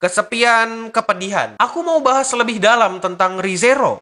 kesepian, kepedihan. Aku mau bahas lebih dalam tentang ReZero.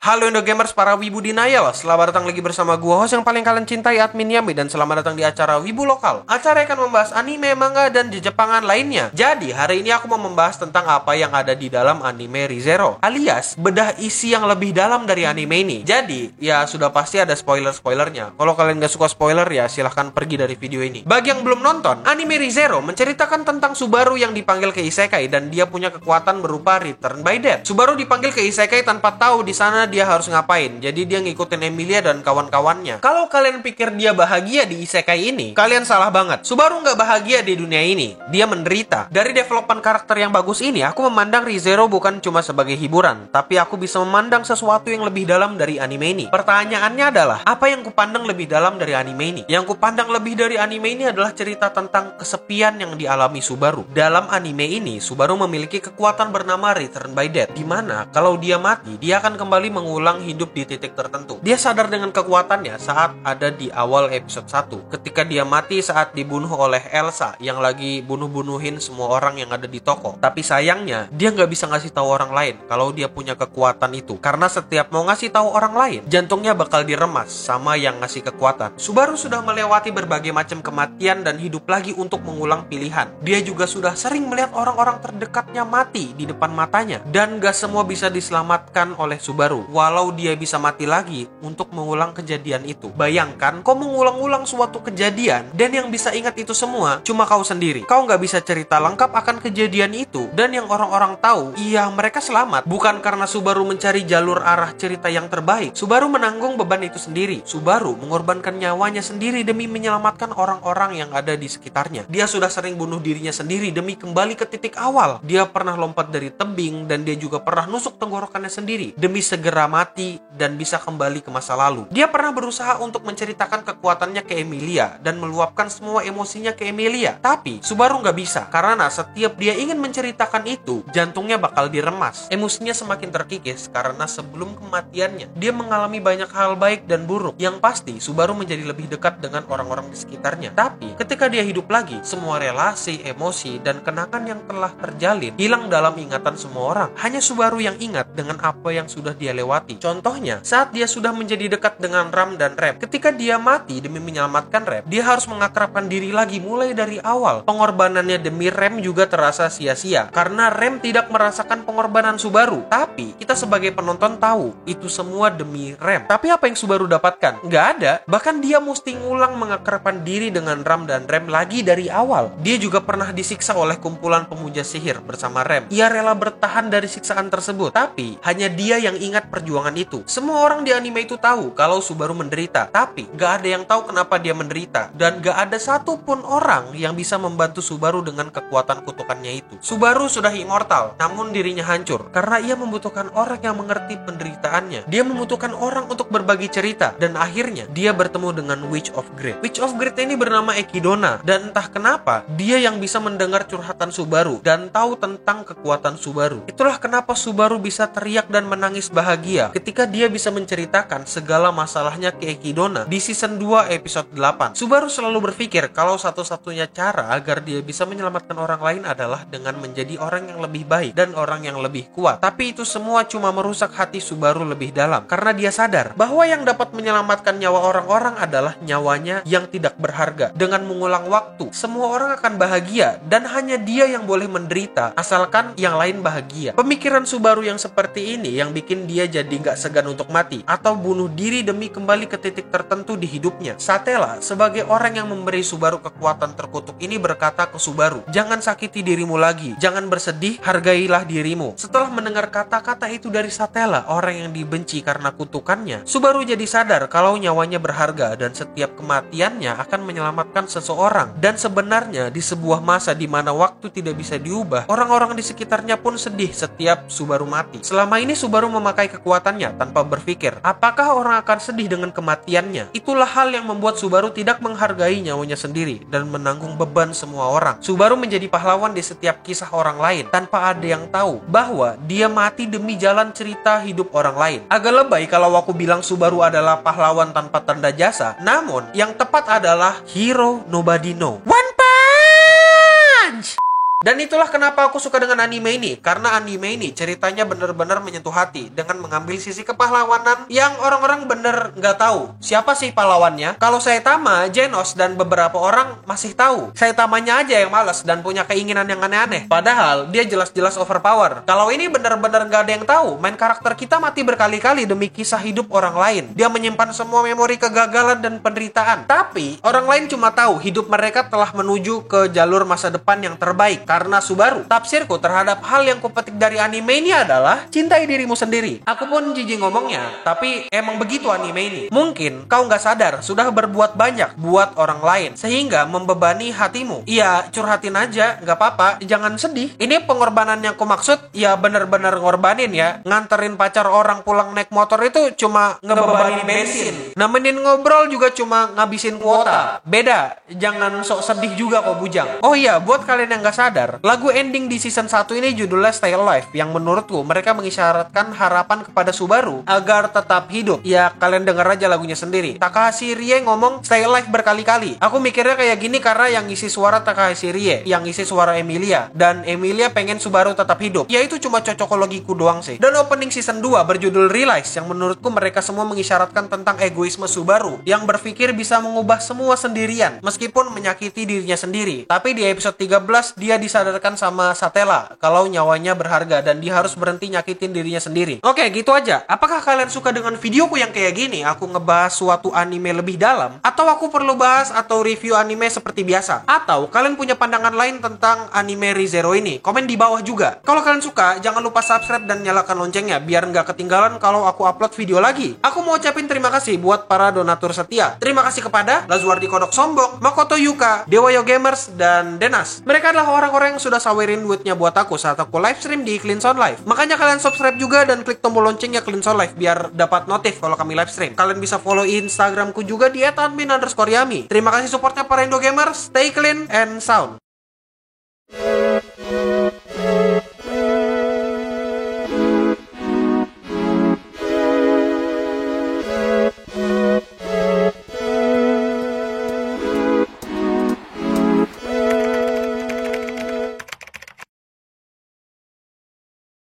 Halo Indogamers, para wibu denial. Selamat datang lagi bersama gua, host yang paling kalian cintai, Admin Yami. Dan selamat datang di acara Wibu Lokal. Acara yang akan membahas anime, manga, dan Jepangan lainnya. Jadi, hari ini aku mau membahas tentang apa yang ada di dalam anime ReZero, alias bedah isi yang lebih dalam dari anime ini. Jadi, ya sudah pasti ada spoiler-spoilernya. Kalau kalian gak suka spoiler, ya silahkan pergi dari video ini. Bagi yang belum nonton, anime ReZero menceritakan tentang Subaru yang dipanggil ke Isekai dan dia punya kekuatan berupa Return by Death. Subaru dipanggil ke Isekai tanpa tahu di sana dia harus ngapain. Jadi dia ngikutin Emilia dan kawan-kawannya. Kalau kalian pikir dia bahagia di Isekai ini, kalian salah banget. Subaru nggak bahagia di dunia ini. Dia menderita. Dari development karakter yang bagus ini, aku memandang ReZero bukan cuma sebagai hiburan, tapi aku bisa memandang sesuatu yang lebih dalam dari anime ini. Pertanyaannya adalah, apa yang kupandang lebih dalam dari anime ini? Yang kupandang lebih dari anime ini adalah cerita tentang kesepian yang dialami Subaru. Dalam anime ini, Subaru memiliki kekuatan bernama Return by Death, dimana kalau dia mati, dia akan kembali mengulang hidup di titik tertentu. Dia sadar dengan kekuatannya saat ada di awal episode 1, ketika dia mati saat dibunuh oleh Elsa yang lagi bunuh-bunuhin semua orang yang ada di toko. Tapi sayangnya, dia nggak bisa ngasih tahu orang lain kalau dia punya kekuatan itu, karena setiap mau ngasih tahu orang lain, jantungnya bakal diremas sama yang ngasih kekuatan. Subaru sudah melewati berbagai macam kematian dan hidup lagi untuk mengulang pilihan. Dia juga sudah sering melihat orang-orang terdekatnya mati di depan matanya, dan gak semua bisa diselamatkan oleh Subaru. Walau dia bisa mati lagi untuk mengulang kejadian itu. Bayangkan, kau mengulang-ulang suatu kejadian, dan yang bisa ingat itu semua cuma kau sendiri. Kau nggak bisa cerita lengkap akan kejadian itu, dan yang orang-orang tahu, iya mereka selamat. Bukan karena Subaru mencari jalur arah cerita yang terbaik. Subaru menanggung beban itu sendiri. Subaru mengorbankan nyawanya sendiri demi menyelamatkan orang-orang yang ada di sekitarnya. Dia sudah sering bunuh dirinya sendiri demi kembali ke titik awal. Dia pernah lompat dari tebing, dan dia juga pernah nusuk tenggorokannya sendiri demi segera mati dan bisa kembali ke masa lalu. Dia pernah berusaha untuk menceritakan kekuatannya ke Emilia dan meluapkan semua emosinya ke Emilia. Tapi Subaru nggak bisa, karena setiap dia ingin menceritakan itu, jantungnya bakal diremas. Emosinya semakin terkikis karena sebelum kematiannya, dia mengalami banyak hal baik dan buruk. Yang pasti, Subaru menjadi lebih dekat dengan orang-orang di sekitarnya. Tapi ketika dia hidup lagi, semua relasi, emosi, dan kenangan yang telah terjalin hilang dalam ingatan semua orang. Hanya Subaru yang ingat dengan apa yang sudah dia lewati. Contohnya, saat dia sudah menjadi dekat dengan Ram dan Rem, ketika dia mati demi menyelamatkan Rem, dia harus mengakrabkan diri lagi mulai dari awal. Pengorbanannya demi Rem juga terasa sia-sia, karena Rem tidak merasakan pengorbanan Subaru. Tapi, kita sebagai penonton tahu, itu semua demi Rem. Tapi apa yang Subaru dapatkan? Nggak ada. Bahkan dia mesti ngulang mengakrabkan diri dengan Ram dan Rem lagi dari awal. Dia juga pernah disiksa oleh kumpulan pemuja sihir bersama Rem. Ia rela bertahan dari siksaan tersebut, tapi hanya dia yang ingat perjuangan itu. Semua orang di anime itu tahu kalau Subaru menderita, tapi gak ada yang tahu kenapa dia menderita, dan gak ada satupun orang yang bisa membantu Subaru dengan kekuatan kutukannya itu. Subaru sudah immortal, namun dirinya hancur karena ia membutuhkan orang yang mengerti penderitaannya. Dia membutuhkan orang untuk berbagi cerita, dan akhirnya dia bertemu dengan Witch of Great. Witch of Great ini bernama Ekidona, dan entah kenapa dia yang bisa mendengar curhatan Subaru dan tahu tentang kekuatan Subaru. Itulah kenapa Subaru bisa teriak dan menangis bahagia ketika dia bisa menceritakan segala masalahnya ke Ekidona di season 2 episode 8. Subaru selalu berpikir kalau satu-satunya cara agar dia bisa menyelamatkan orang lain adalah dengan menjadi orang yang lebih baik dan orang yang lebih kuat. Tapi itu semua cuma merusak hati Subaru lebih dalam, karena dia sadar bahwa yang dapat menyelamatkan nyawa orang-orang adalah nyawanya yang tidak berharga. Dengan mengulang waktu, semua orang akan bahagia dan hanya dia yang boleh menderita asalkan yang lain bahagia. Pemikiran Subaru yang seperti ini yang bikin dia jadi gak segan untuk mati atau bunuh diri demi kembali ke titik tertentu di hidupnya. Satella sebagai orang yang memberi Subaru kekuatan terkutuk ini berkata ke Subaru, jangan sakiti dirimu lagi, jangan bersedih, hargailah dirimu. Setelah mendengar kata-kata itu dari Satella, orang yang dibenci karena kutukannya, Subaru jadi sadar kalau nyawanya berharga dan setiap kematiannya akan menyelamatkan seseorang. Dan sebenarnya di sebuah masa di mana waktu tidak bisa diubah, orang-orang di sekitarnya pun sedih setiap Subaru mati. Selama ini Subaru memakai kekuatan kekuatannya tanpa berpikir, apakah orang akan sedih dengan kematiannya? Itulah hal yang membuat Subaru tidak menghargai nyawanya sendiri dan menanggung beban semua orang. Subaru menjadi pahlawan di setiap kisah orang lain tanpa ada yang tahu bahwa dia mati demi jalan cerita hidup orang lain. Agak lebay kalau aku bilang Subaru adalah pahlawan tanpa tanda jasa, namun yang tepat adalah hero nobody know. One Punch! Dan itulah kenapa aku suka dengan anime ini. Karena anime ini ceritanya benar-benar menyentuh hati dengan mengambil sisi kepahlawanan yang orang-orang bener nggak tahu siapa sih pahlawannya. Kalau Saitama, Genos, dan beberapa orang masih tahu. Saitamanya aja yang malas dan punya keinginan yang aneh-aneh. Padahal dia jelas-jelas overpower. Kalau ini benar-benar nggak ada yang tahu. Main karakter kita mati berkali-kali demi kisah hidup orang lain. Dia menyimpan semua memori kegagalan dan penderitaan. Tapi orang lain cuma tahu hidup mereka telah menuju ke jalur masa depan yang terbaik. Karena Subaru. Tafsirku terhadap hal yang kupetik dari anime ini adalah cintai dirimu sendiri. Aku pun jijik ngomongnya, tapi emang begitu anime ini. Mungkin kau nggak sadar sudah berbuat banyak buat orang lain sehingga membebani hatimu. Iya, curhatin aja, nggak apa-apa, jangan sedih. Ini pengorbanan yang ku maksud ya bener-bener ngorbanin ya. Nganterin pacar orang pulang naik motor itu cuma ngebebanin bensin. Nemenin ngobrol juga cuma ngabisin kuota. Beda, jangan sok sedih juga kok bujang. Oh iya, buat kalian yang nggak sadar, lagu ending di season 1 ini judulnya Stay Alive, yang menurutku mereka mengisyaratkan harapan kepada Subaru agar tetap hidup. Ya, kalian denger aja lagunya sendiri. Takahashi Rie ngomong Stay Alive berkali-kali. Aku mikirnya kayak gini karena yang isi suara Takahashi Rie, yang isi suara Emilia, dan Emilia pengen Subaru tetap hidup. Ya itu cuma cocokologiku doang sih. Dan opening season 2 berjudul Realize, yang menurutku mereka semua mengisyaratkan tentang egoisme Subaru yang berpikir bisa mengubah semua sendirian meskipun menyakiti dirinya sendiri. Tapi di episode 13 dia disadarkan sama Satella kalau nyawanya berharga dan dia harus berhenti nyakitin dirinya sendiri. Oke, gitu aja. Apakah kalian suka dengan videoku yang kayak gini? Aku ngebahas suatu anime lebih dalam, atau aku perlu bahas atau review anime seperti biasa? Atau kalian punya pandangan lain tentang anime ReZero ini? Komen di bawah juga. Kalau kalian suka, jangan lupa subscribe dan nyalakan loncengnya biar nggak ketinggalan kalau aku upload video lagi. Aku mau ucapin terima kasih buat para donatur setia. Terima kasih kepada Lazuardi Kodok Sombong, Makoto Yuka, Dewayo Gamers, dan Denas. Mereka adalah orang-orang yang sudah sawerin duitnya buat aku saat aku live stream di Cleansound Live. Makanya kalian subscribe juga dan klik tombol loncengnya Cleansound Live biar dapat notif kalau kami live stream. Kalian bisa follow Instagramku juga di @admin_yami. Terima kasih supportnya para Indo Gamers. Stay clean and sound.